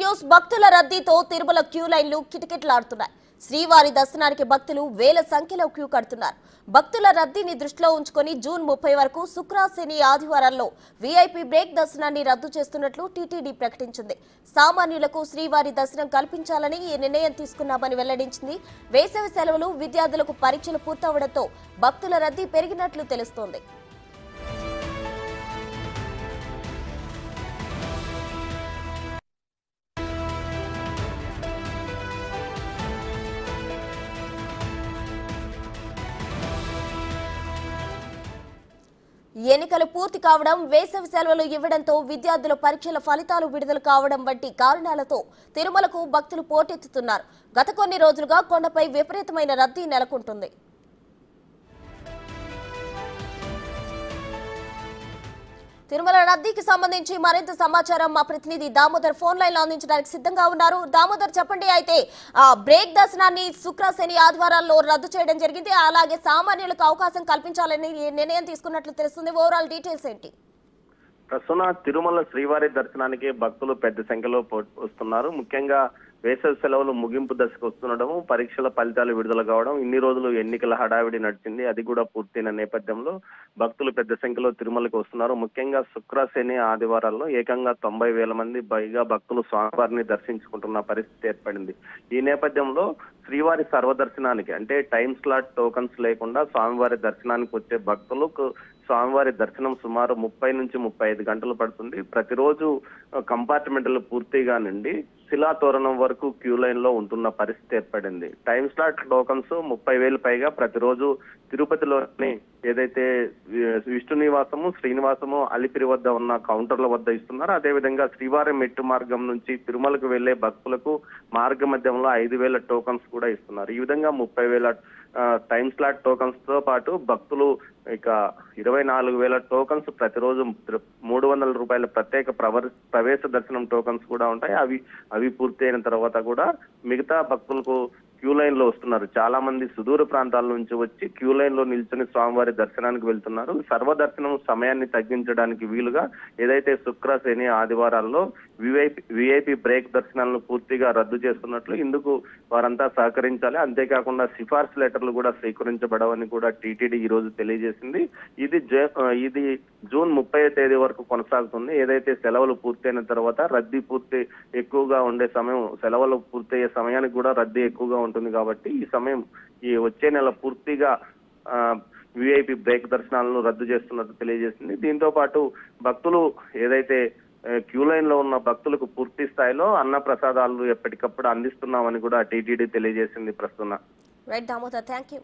News భక్తుల రద్దీతో Tirumala queue లైన్లు కిటకిటలాడుతున్నాయి. శ్రీవారి దర్శనానికి భక్తులు వేల సంఖ్యలో క్యూ కడుతున్నారు. భక్తుల రద్దీని దృష్టిలో ఉంచుకొని జూన్ 30 వరకు శుక్ర, శని, ఆదివారాల్లో వీఐపీ బ్రేక్ దర్శనాన్ని రద్దు చేస్తున్నట్లు టీటీడీ ప్రకటించింది. సామాన్యులకు శ్రీవారి దర్శనం కల్పించాలని ఈ నిర్ణయం తీసుకున్నామని వెల్లడించింది. వేసవి సెలవులు, విద్యార్థులకు పరీక్షలు పూర్తవడంతో భక్తుల రద్దీ పెరిగినట్లు తెలుస్తోంది. ఎన్నికలు పూర్తి కావడం, వేసవి సెలవులు ఇవ్వడంతో విద్యార్థుల పరీక్షల ఫలితాలు విడుదల కావడం వంటి కారణాలతో తిరుమలకు భక్తులు పోటెత్తుతున్నారు. గత కొన్ని రోజులుగా కొండపై విపరీతమైన రద్దీ నెలకొంటుంది. తిరుమల రద్దీకి సంబంధించి మరింత సమాచారం మా ప్రతినిధి దామోదర్ ఫోన్ లైన్ లో అందించడానికి సిద్ధంగా ఉన్నారు. దామోదర్, చెప్పండి. అయితే బ్రేక్ దర్శనాన్ని శుక్ర, శని, ఆదివారాల్లో రద్దు చేయడం జరిగింది. అలాగే సామాన్యులకు అవకాశం కల్పించాలని నిర్ణయం తీసుకున్నట్లు తెలుస్తుంది. ఓవరాల్ డీటెయిల్స్ ఏంటి? ప్రస్తుతం తిరుమల శ్రీవారి దర్శనానికి భక్తులు పెద్ద సంఖ్యలో వస్తున్నారు. ముఖ్యంగా వేసవి సెలవులు ముగింపు దశకు వస్తుండటము, పరీక్షల ఫలితాలు విడుదల కావడం, ఇన్ని రోజులు ఎన్నికల హడావిడి నడిచింది, అది కూడా పూర్తయిన నేపథ్యంలో భక్తులు పెద్ద సంఖ్యలో తిరుమలకు వస్తున్నారు. ముఖ్యంగా శుక్ర, శని, ఆదివారాల్లో ఏకంగా 90,000 మంది పైగా భక్తులు స్వామివారిని దర్శించుకుంటున్న పరిస్థితి ఏర్పడింది. ఈ నేపథ్యంలో శ్రీవారి సర్వదర్శనానికి అంటే టైం స్లాట్ టోకన్స్ లేకుండా స్వామివారి దర్శనానికి వచ్చే భక్తులకు స్వామివారి దర్శనం సుమారు 30 నుంచి 35 గంటలు పడుతుంది. ప్రతిరోజు కంపార్ట్మెంట్లు పూర్తిగా నిండి శిలాతోరణం వరకు క్యూ లైన్ లో ఉంటున్న పరిస్థితి ఏర్పడింది. టైం స్లాట్ టోకన్స్ 30,000 పైగా ప్రతిరోజు తిరుపతిలోని ఏదైతే విష్ణు నివాసము, శ్రీనివాసము, అలిపిరి వద్ద ఉన్న కౌంటర్ల వద్ద ఇస్తున్నారు. అదేవిధంగా శ్రీవారి మెట్టు మార్గం నుంచి తిరుమలకు వెళ్లే భక్తులకు మార్గ మధ్యంలో 5,000 టోకన్స్ కూడా ఇస్తున్నారు. ఈ విధంగా 30,000 టైం స్లాట్ టోకన్స్ తో పాటు భక్తులు ఇక 24,000 టోకన్స్ ప్రతిరోజు 300 రూపాయల ప్రత్యేక ప్రవేశ దర్శనం టోకన్స్ కూడా ఉంటాయి. అవి పూర్తి అయిన తర్వాత కూడా మిగతా భక్తులకు క్యూ లైన్ లో వస్తున్నారు. చాలా మంది సుదూర ప్రాంతాల నుంచి వచ్చి క్యూ లైన్ లో నిల్చొని స్వామివారి దర్శనానికి వెళ్తున్నారు. సర్వదర్శనం సమయాన్ని తగ్గించడానికి వీలుగా ఏదైతే శుక్ర, శని, ఆదివారాల్లో విఐపి బ్రేక్ దర్శనాలను పూర్తిగా రద్దు చేస్తున్నట్లు, ఇందుకు వారంతా సహకరించాలి. అంతేకాకుండా సిఫార్సు లెటర్లు కూడా స్వీకరించబడవని కూడా టీటీడీ ఈ రోజు తెలియజేసింది. ఇది జూన్ 30 తేదీ వరకు కొనసాగుతుంది. ఏదైతే సెలవులు పూర్తయిన తర్వాత రద్దీ ఎక్కువగా ఉండే సమయం, సెలవులు పూర్తయ్యే సమయానికి కూడా రద్దీ ఎక్కువగా ఉంటుంది కాబట్టి ఈ వచ్చే నెల పూర్తిగా విఐపి బ్రేక్ దర్శనాలను రద్దు చేస్తున్నట్టు తెలియజేసింది. దీంతో పాటు భక్తులు ఏదైతే క్యూ లైన్ లో ఉన్న భక్తులకు పూర్తి స్థాయిలో అన్న ప్రసాదాలు ఎప్పటికప్పుడు అందిస్తున్నామని కూడా టీటీడీ తెలియజేసింది. ప్రస్తుతం రైట్ దామోదర్, థ్యాంక్ యూ.